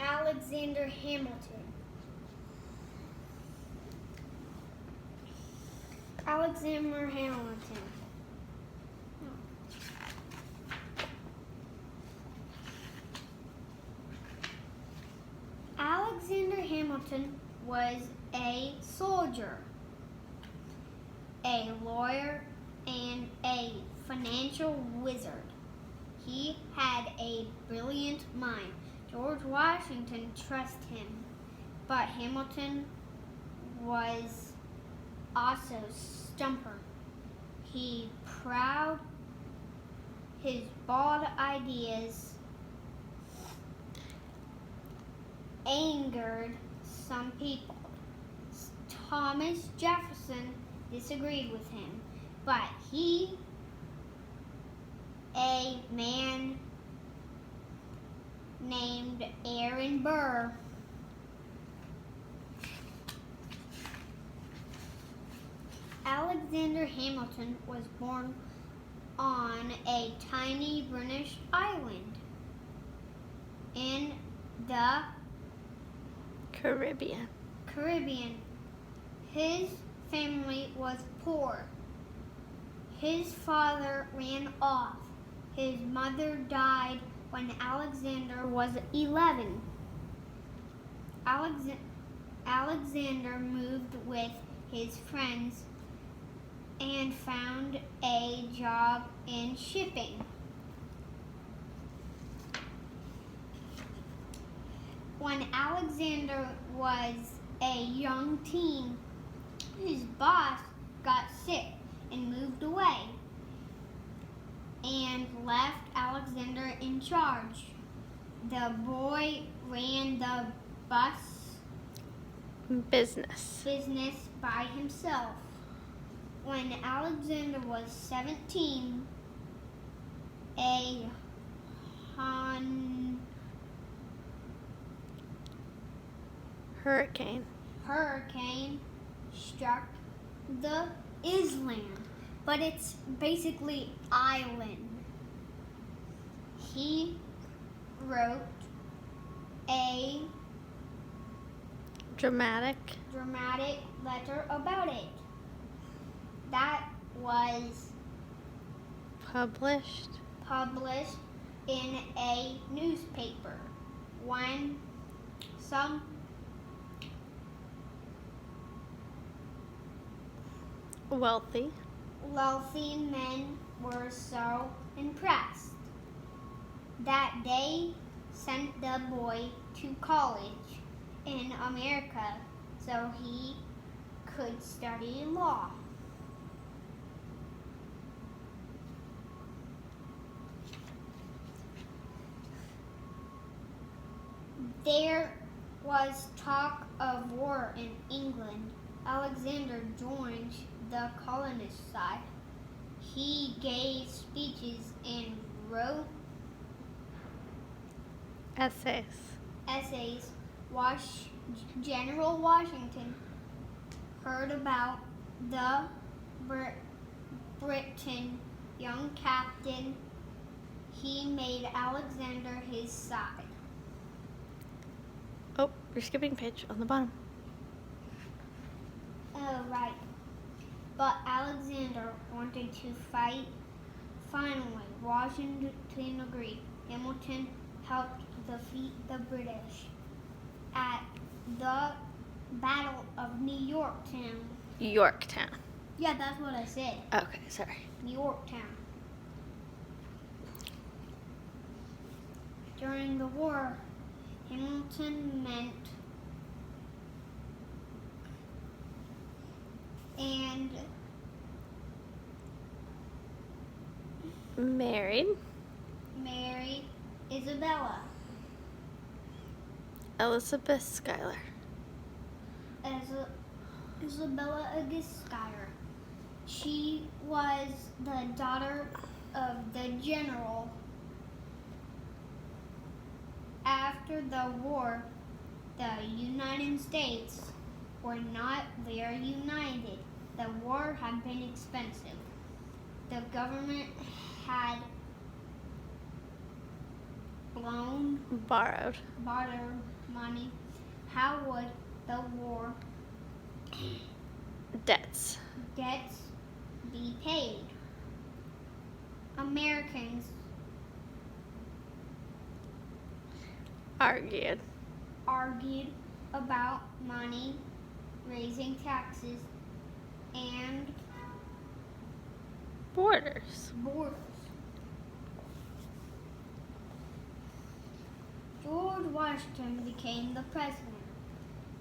Alexander Hamilton. Alexander Hamilton. Alexander Hamilton was a soldier, a lawyer, and a financial wizard. He had a brilliant mind. George Washington trusted him, but Hamilton was also stubborn. He proud his bold ideas angered some people. Thomas Jefferson disagreed with him, but a man named Aaron Burr Alexander Hamilton was born on a tiny British island in the Caribbean. His family was poor. His father ran off. His mother died when Alexander was 11. Alexander moved with his friends and found a job in shipping. When Alexander was a young teen, his boss got sick and moved away and left Alexander in charge. The boy ran the bus business by himself. When Alexander was 17, a hurricane struck the island, but it's basically island. He wrote a dramatic letter about it that was published in a newspaper. When some wealthy men were so impressed that they sent the boy to college in America so he could study law. There was talk of war in England. Alexander joined the colonist side. He gave speeches and wrote essays. General Washington heard about the Britain young captain. He made Alexander his side. Oh, you're skipping page on the bottom. Oh, right. But Alexander wanted to fight. Finally, Washington agreed. Hamilton helped defeat the British at the Battle of Yorktown. Yorktown. Yeah, that's what I said. Okay, sorry. Yorktown. During the war, Hamilton married Elizabeth Schuyler. Isabella Augusta Schuyler. She was the daughter of the general. After the war, the United States were not very united. The war had been expensive. The government had borrowed money, how would the war Debts. debts be paid? Americans argued about money, raising taxes, and Borders. borders. George Washington became the president.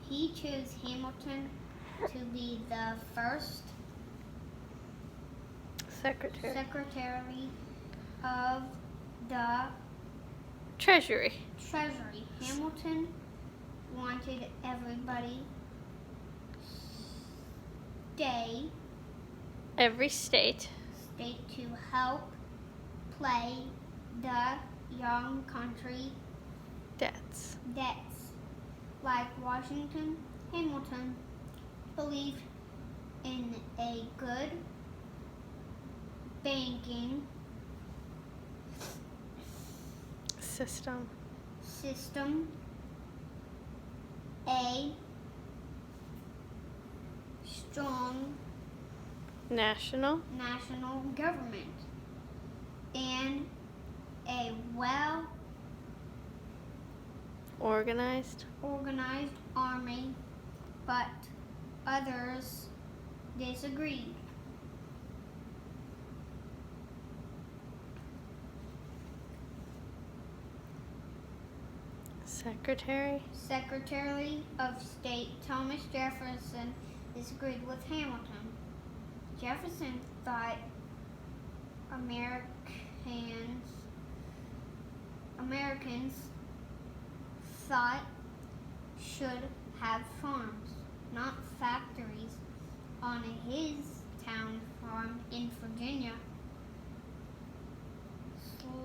He chose Hamilton to be the first Secretary of the Treasury. Treasury. Hamilton wanted Every state. to help pay the young country Debts. debts. Like Washington, Hamilton believed in a good banking System. a strong National. national government, and a well Organized. organized army, but others disagreed. Secretary of State Thomas Jefferson disagreed with Hamilton. Jefferson thought Americans should have farms, not factories. On his town farm in Virginia,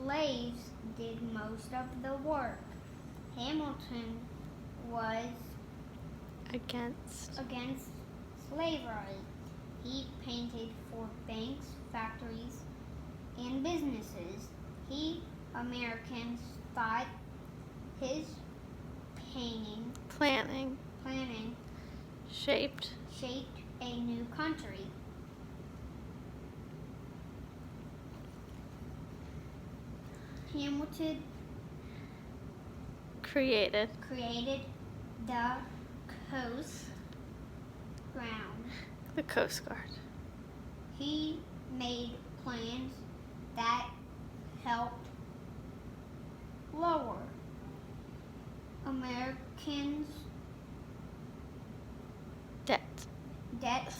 slaves did most of the work. Hamilton was Against. slavery. He painted for banks, factories, and businesses. Americans thought his planning Shaped. a new country. Hamilton Created. the coast ground. The Coast Guard. He made plans that helped lower Americans' debt,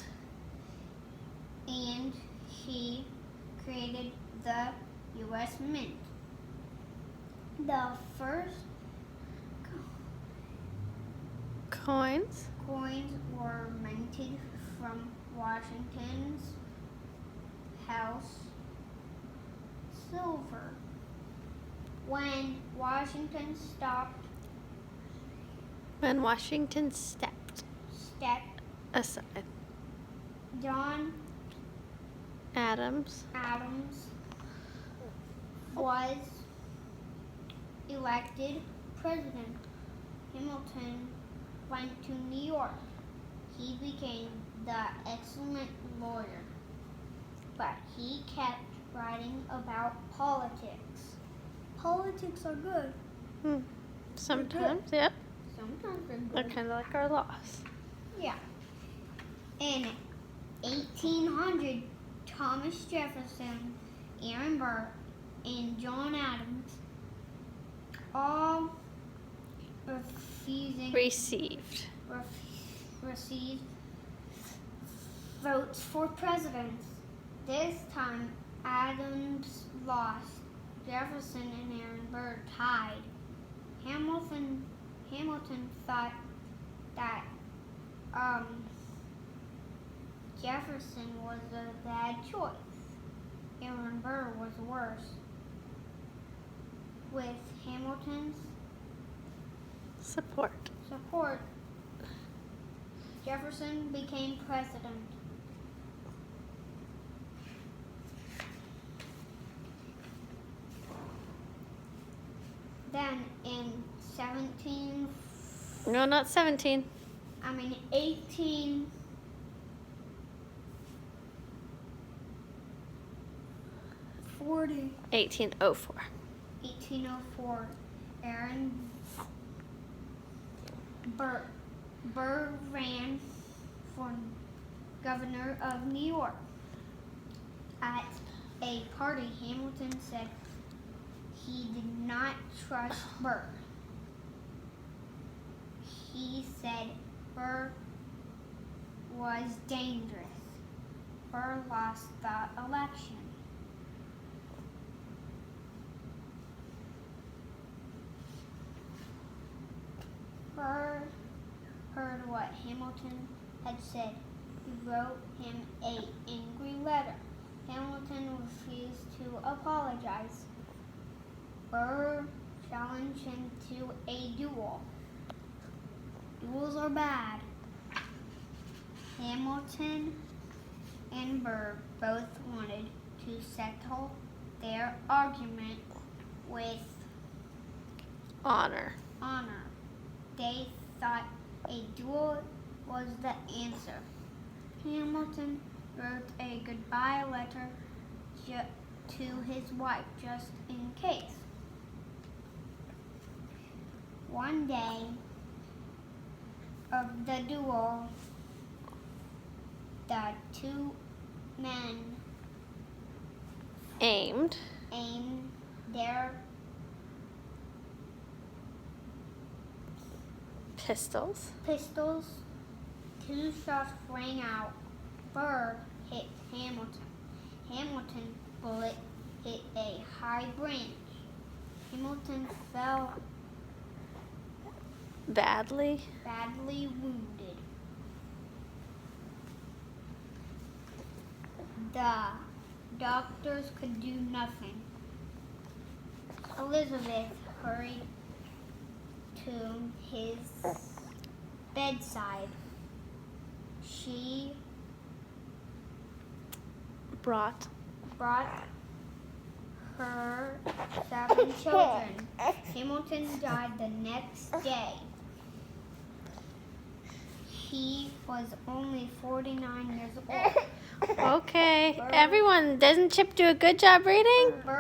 and he created the U.S. Mint. The first Coins. were minted from Washington's house silver. When Washington stepped Aside. John Adams. was elected president. Hamilton went to New York. He became the excellent lawyer, but he kept writing about politics. Politics are good. Sometimes, yep. Sometimes they're They're good. kind of like our laws. Yeah. In 1800, Thomas Jefferson, Aaron Burr, and John Adams all received votes for president. This time, Adams lost. Jefferson and Aaron Burr tied. Hamilton thought that Jefferson was a bad choice. Aaron Burr was worse. With Hamilton's Support. Jefferson became president. Then in 17 No, not 17. 1840. 1804. 1804. Aaron Burr ran for governor of New York. At a party, Hamilton said he did not trust Burr. He said Burr was dangerous. Burr lost the election. Burr heard what Hamilton had said. He wrote him an angry letter. Hamilton refused to apologize. Burr challenged him to a duel. Duels are bad. Hamilton and Burr both wanted to settle their argument with Honor. honor. They thought a duel was the answer. Hamilton wrote a goodbye letter to his wife just in case. One day of the duel, the two men Aimed. aimed their Pistols. pistols. Two shots rang out. Burr hit Hamilton. Hamilton's bullet hit a high branch. Hamilton fell Badly. badly wounded. The doctors could do nothing. Elizabeth hurried to his bedside. She Brought. her 7 children. Hamilton died the next day. He was only 49 years old. Okay. Everyone, doesn't Chip do a good job reading? Burr